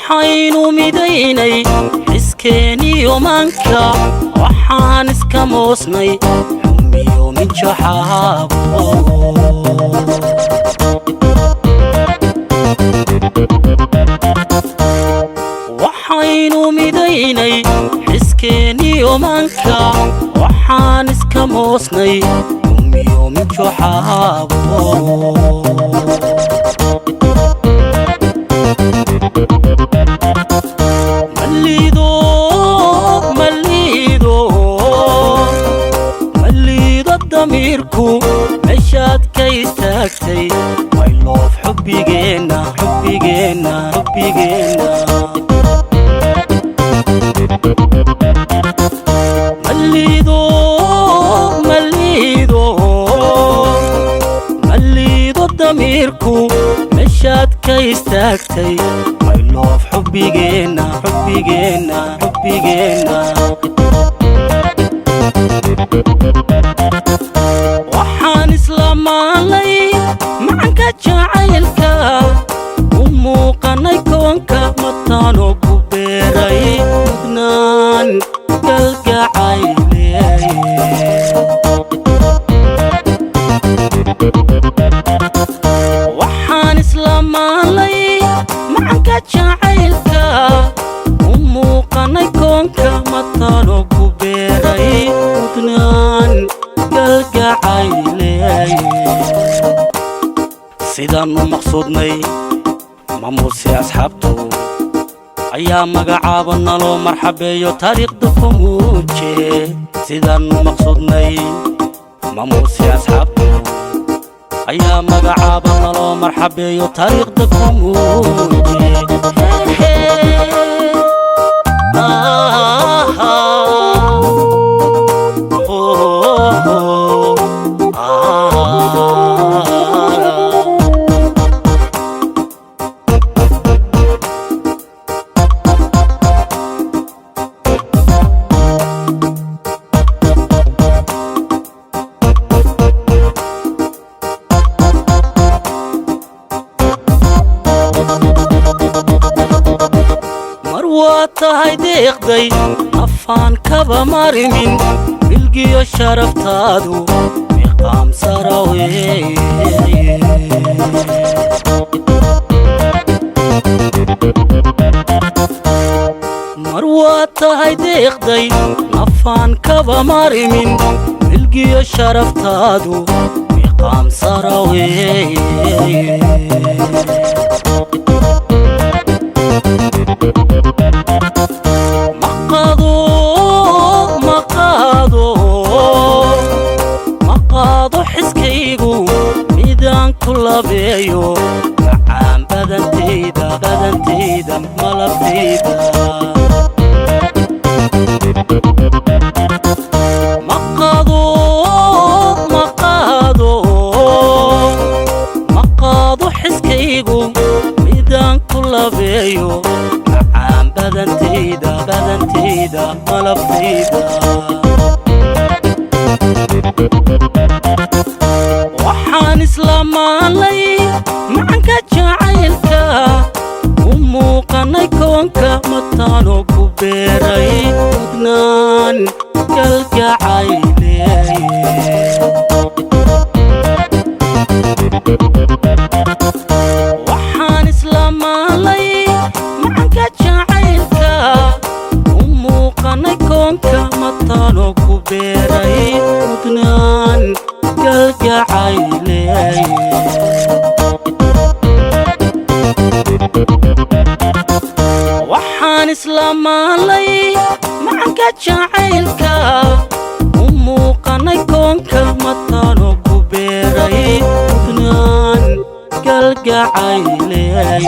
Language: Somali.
waxaynu midaynay xiskeeniyo maanka waxaan iska moosnay xumiyo min jaxaabo waxaynu midaynay xiskeeniyo maanka waxaan iska moosnay xumiyo min jaxaabo ضميركو مشات كيستاكتي my love حبيجينا حبيجينا حبيجينا مليدو ضميركو مشات كيستاكتي my love حبيجينا حبيجينا حبيجينا waxaan islaamaanay macanka jacaylka u muuqanay koonka mataano ku beeray mudnaan galgacayley waxaan islaamaanay macanka jacaylka u muuqanay koonka mataano ku beeray mudnaan sidaanu maqsuudnay mamuuse asxaabtu ayaa magacaaba naloo marxabeeyo taariikhda ku muuje sidaanu maqsuudnay mamuuse asxaabtu ayaa magacaaba naloo marxabeeyo taariikhda ku muuje tahay deeqday afaan kaba marimin milgiyo sharaftaadu miqaam sarawey mar waa tahay deeqday afaan kaba marimin milgiyo sharaftaadu miqaam sarawey maqaado xiskaygu midaan ku labeeyo macaan badantayda malabtayda maqaado xiskaygu midaan ku labeeyo macaan badantayda malabtayda waxaan islaamaanay macanka jacaylka u muuqanay koonka mataano ku beeray mudnaan galgacayley waxaan islaamaanay macanka jacaylka u muuqanay koonka mataano ku beeray mudnaan galgacayley waxaan islaamaanay macanka jacaylka u muuqanay koonka mataano ku beeray mudnaan galgacayley